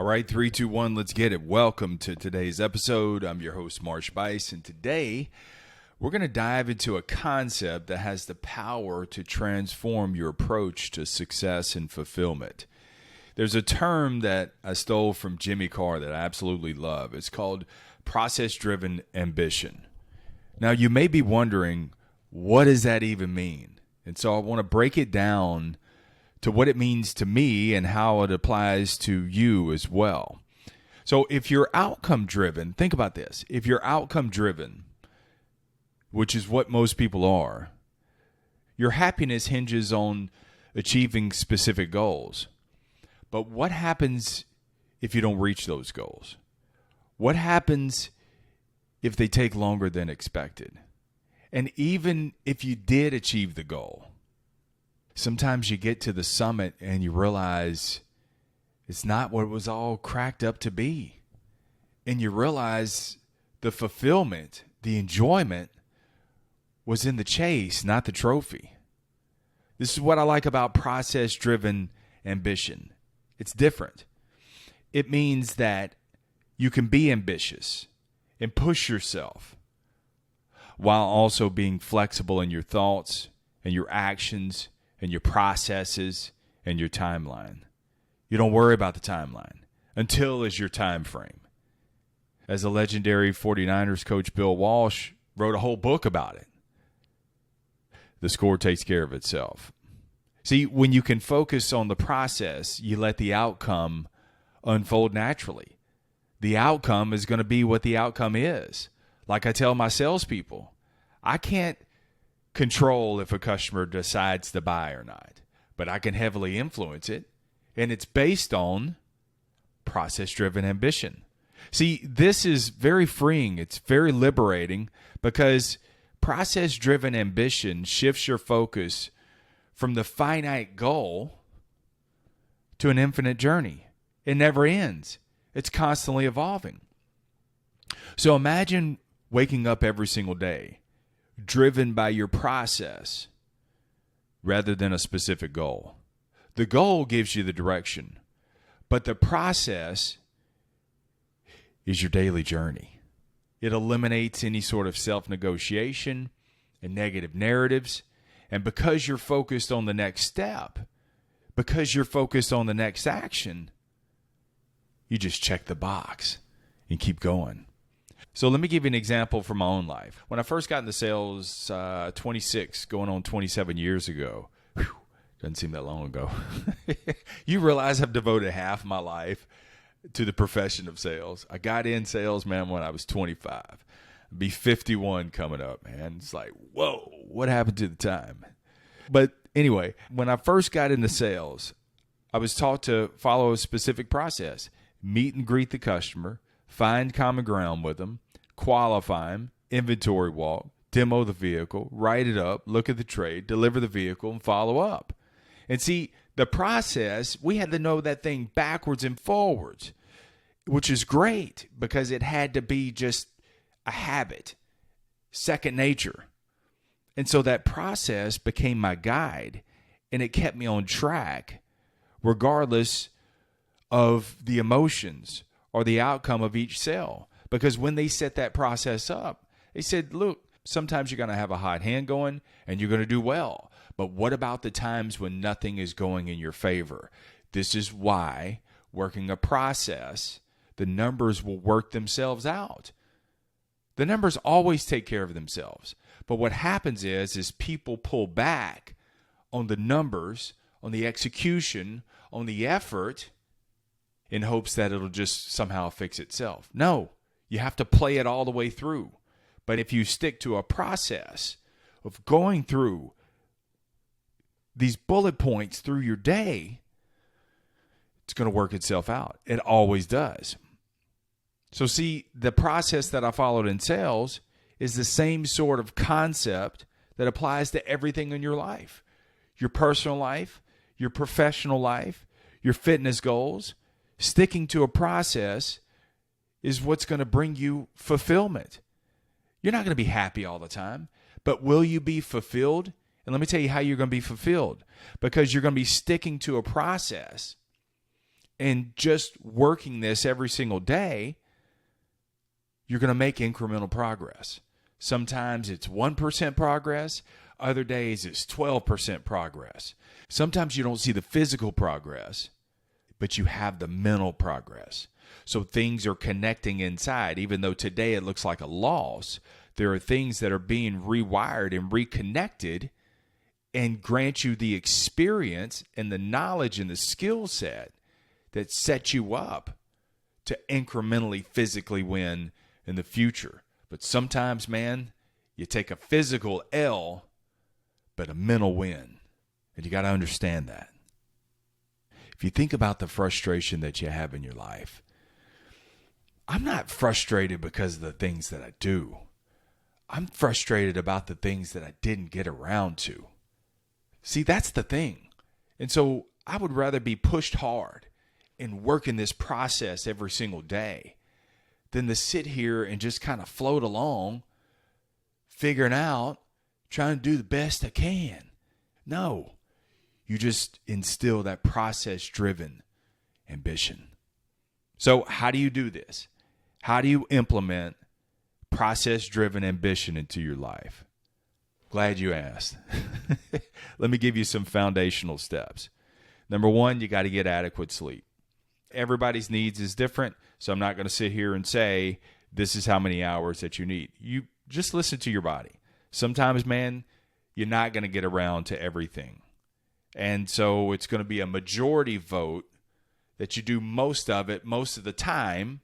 All right, 3, 2, 1, let's get it. Welcome to today's episode. I'm your host, Marsh, Buice, and today we're going to dive into a concept that has the power to transform your approach to success and fulfillment. There's a term that I stole from Jimmy Carr that I absolutely love. It's called process-driven ambition. Now, you may be wondering, what does that even mean? And so I want to break it down to what it means to me and how it applies to you as well. So if you're outcome driven, think about this. If you're outcome driven, which is what most people are, your happiness hinges on achieving specific goals. But what happens if you don't reach those goals? What happens if they take longer than expected? And even if you did achieve the goal, sometimes you get to the summit and you realize it's not what it was all cracked up to be. And you realize the fulfillment, the enjoyment was in the chase, not the trophy. This is what I like about process-driven ambition. It's different. It means that you can be ambitious and push yourself while also being flexible in your thoughts and your actions and your processes and your timeline. You don't worry about the timeline until is your time frame. As the legendary 49ers coach Bill Walsh wrote a whole book about it. The score takes care of itself. See, when you can focus on the process, you let the outcome unfold naturally. The outcome is going to be what the outcome is. Like I tell my salespeople, I can't control if a customer decides to buy or not, but I can heavily influence it, and it's based on process-driven ambition. See, this is very freeing. It's very liberating because process-driven ambition shifts your focus from the finite goal to an infinite journey. It never ends. It's constantly evolving. So imagine waking up every single day driven by your process rather than a specific goal. The goal gives you the direction, but the process is your daily journey. It eliminates any sort of self-negotiation and negative narratives. And because you're focused on the next step, because you're focused on the next action, you just check the box and keep going. So let me give you an example from my own life. When I first got into sales 26, going on 27 years ago, doesn't seem that long ago, you realize I've devoted half my life to the profession of sales. I got in sales, man, when I was 25. I'll be 51 coming up, man. It's like, whoa, what happened to the time? But anyway, when I first got into sales, I was taught to follow a specific process. Meet and greet the customer, find common ground with them, qualify them, inventory walk, demo the vehicle, write it up, look at the trade, deliver the vehicle, and follow up. And see, the process, we had to know that thing backwards and forwards, which is great because it had to be just a habit, second nature. And so that process became my guide, and it kept me on track regardless of the emotions or the outcome of each sale. Because when they set that process up, they said, look, sometimes you're going to have a hot hand going and you're going to do well. But what about the times when nothing is going in your favor? This is why working a process, the numbers will work themselves out. The numbers always take care of themselves. But what happens is people pull back on the numbers, on the execution, on the effort, in hopes that it'll just somehow fix itself. No, you have to play it all the way through. But if you stick to a process of going through these bullet points through your day, it's going to work itself out. It always does. So see, the process that I followed in sales is the same sort of concept that applies to everything in your life. Your personal life, your professional life, your fitness goals. Sticking to a process is what's going to bring you fulfillment. You're not going to be happy all the time, but will you be fulfilled? And let me tell you how you're going to be fulfilled. Because you're going to be sticking to a process And just working this every single day, you're going to make incremental progress. Sometimes it's 1% progress. Other days it's 12% progress. Sometimes you don't see the physical progress, but you have the mental progress. So things are connecting inside. Even though today it looks like a loss, there are things that are being rewired and reconnected and grant you the experience and the knowledge and the skill set that set you up to incrementally physically win in the future. But sometimes, man, you take a physical L, but a mental win. And you got to understand that. If you think about the frustration that you have in your life, I'm not frustrated because of the things that I do. I'm frustrated about the things that I didn't get around to. See, that's the thing. And so I would rather be pushed hard and work in this process every single day than to sit here and just kind of float along, figuring out, trying to do the best I can. No, you just instill that process-driven ambition. So how do you do this? How do you implement process-driven ambition into your life? Glad you asked. Let me give you some foundational steps. Number one, you got to get adequate sleep. Everybody's needs is different, so I'm not going to sit here and say this is how many hours that you need. You just listen to your body. Sometimes, man, you're not going to get around to everything. And so it's going to be a majority vote that you do most of it most of the time,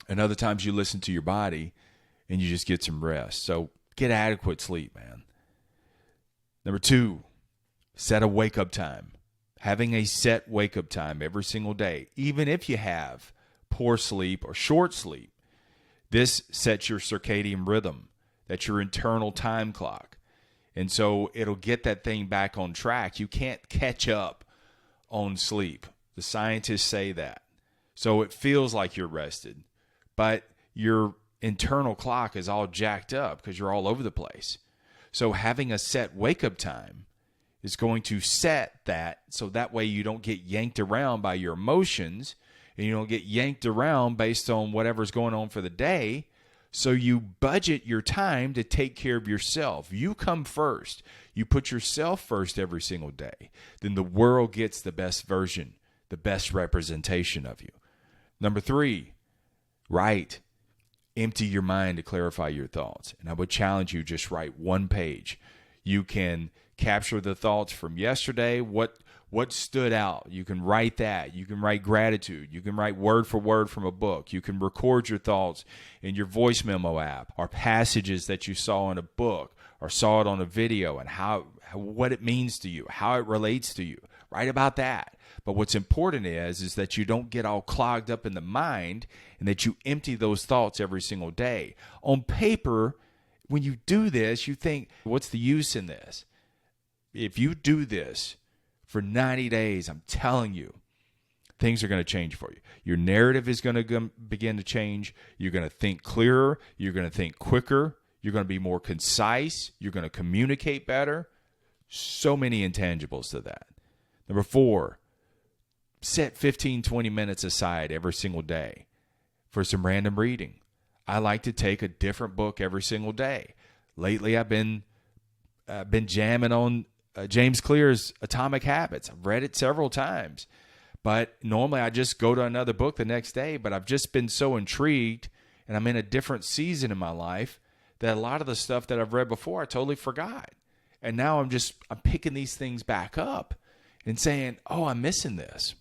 and other times you listen to your body and you just get some rest. So get adequate sleep, man. Number two, set a wake-up time. Having a set wake-up time every single day, even if you have poor sleep or short sleep, this sets your circadian rhythm. That's your internal time clock. And so it'll get that thing back on track. You can't catch up on sleep. The scientists say that. So it feels like you're rested, but your internal clock is all jacked up because you're all over the place. So having a set wake-up time is going to set that so that way you don't get yanked around by your emotions and you don't get yanked around based on whatever's going on for the day. So you budget your time to take care of yourself. You come first. You put yourself first every single day. Then the world gets the best version, the best representation of you. Number three, write. Empty your mind to clarify your thoughts. And I would challenge you, just write one page. You can capture the thoughts from yesterday, what stood out. You can write that. You can write gratitude. You can write word for word from a book. You can record your thoughts in your voice memo app, or passages that you saw in a book or saw it on a video, and what it means to you, how it relates to you. Write about that. But what's important is that you don't get all clogged up in the mind and that you empty those thoughts every single day. On paper, when you do this, you think, what's the use in this? If you do this for 90 days, I'm telling you, things are going to change for you. Your narrative is going to begin to change. You're going to think clearer. You're going to think quicker. You're going to be more concise. You're going to communicate better. So many intangibles to that. Number four, set 15, 20 minutes aside every single day for some random reading. I like to take a different book every single day. Lately, I've been jamming on James Clear's Atomic Habits. I've read it several times, but normally I just go to another book the next day, but I've just been so intrigued, and I'm in a different season in my life, that a lot of the stuff that I've read before, I totally forgot. And now I'm picking these things back up and saying, oh, I'm missing this.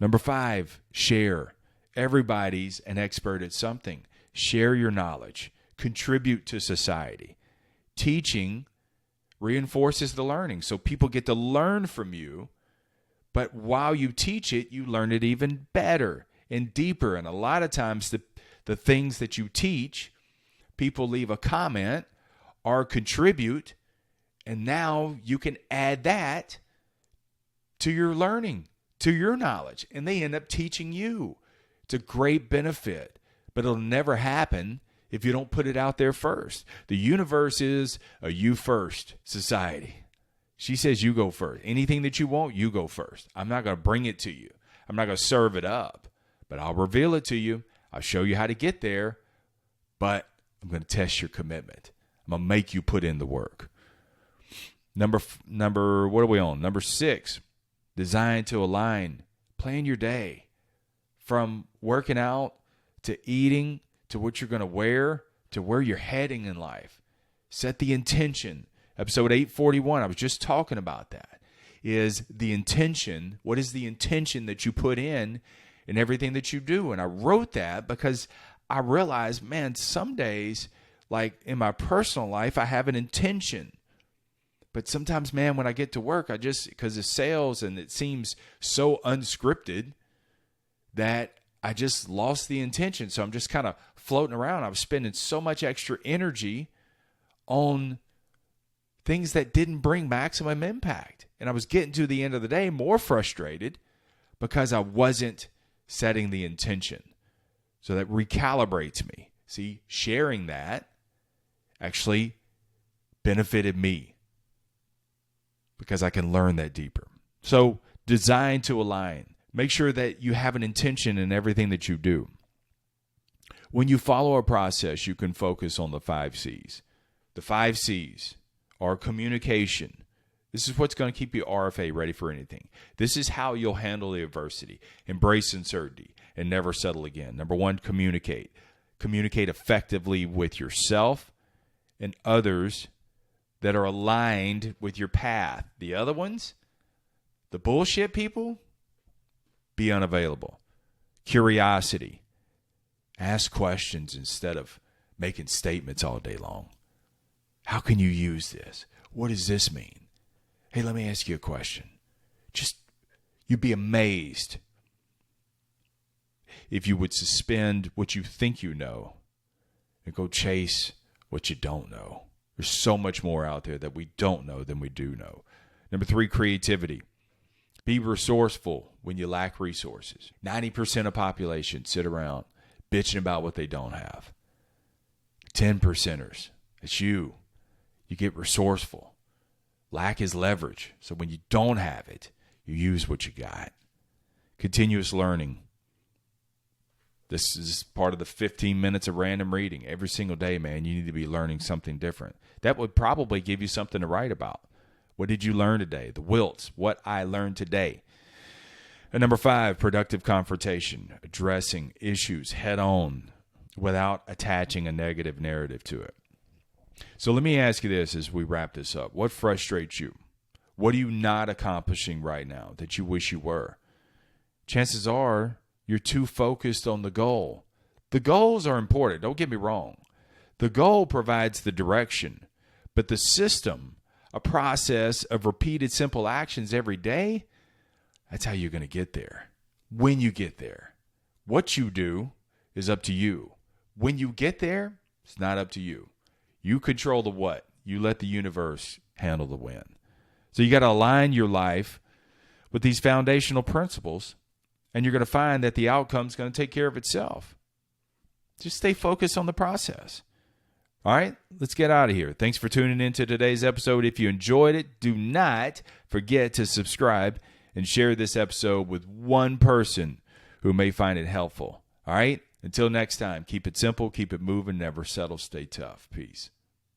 Number five, share. Everybody's an expert at something. Share your knowledge. Contribute to society. Teaching reinforces the learning. So people get to learn from you, but while you teach it, you learn it even better and deeper. And a lot of times the things that you teach, people leave a comment or contribute, and now you can add that to your learning, to your knowledge, and they end up teaching you. It's a great benefit, but it'll never happen if you don't put it out there first. The universe is a you first society. She says you go first. Anything that you want, you go first. I'm not going to bring it to you. I'm not going to serve it up, but I'll reveal it to you. I'll show you how to get there, but I'm going to test your commitment. I'm going to make you put in the work. Number, what are we on? Number 6, design to align. Plan your day from working out to eating to what you're going to wear to where you're heading in life. Set the intention. Episode 841, I was just talking about that, is the intention. What is the intention that you put in everything that you do? And I wrote that because I realized, man, some days, like in my personal life, I have an intention. But sometimes, man, when I get to work, because it's sales and it seems so unscripted that I just lost the intention. So I'm just kind of floating around. I was spending so much extra energy on things that didn't bring maximum impact. And I was getting to the end of the day more frustrated because I wasn't setting the intention. So that recalibrates me. See, sharing that actually benefited me because I can learn that deeper. So design to align. Make sure that you have an intention in everything that you do. When you follow a process, you can focus on the 5 C's. The 5 C's are communication. This is what's going to keep you RFA ready for anything. This is how you'll handle the adversity, embrace uncertainty, and never settle again. Number 1, communicate. Communicate effectively with yourself and others that are aligned with your path. The other ones, the bullshit people, be unavailable. Curiosity. Ask questions instead of making statements all day long. How can you use this? What does this mean? Hey, let me ask you a question. You'd be amazed if you would suspend what you think you know and go chase what you don't know. There's so much more out there that we don't know than we do know. Number 3, creativity. Be resourceful when you lack resources. 90% of population sit around bitching about what they don't have. 10%ers, it's you. You get resourceful. Lack is leverage. So when you don't have it, you use what you got. Continuous learning. This is part of the 15 minutes of random reading. Every single day, man, you need to be learning something different. That would probably give you something to write about. What did you learn today? The wilts, what I learned today. And number 5, productive confrontation. Addressing issues head on without attaching a negative narrative to it. So let me ask you this as we wrap this up. What frustrates you? What are you not accomplishing right now that you wish you were? Chances are you're too focused on the goal. The goals are important. Don't get me wrong. The goal provides the direction, but the system, a process of repeated simple actions every day, that's how you're going to get there. When you get there, what you do is up to you. When you get there, it's not up to you. You control the what. You let the universe handle the when. So you got to align your life with these foundational principles, and you're going to find that the outcome's going to take care of itself. Just stay focused on the process. All right, let's get out of here. Thanks for tuning in to today's episode. If you enjoyed it, do not forget to subscribe and share this episode with one person who may find it helpful. All right, until next time, keep it simple, keep it moving, never settle, stay tough. Peace.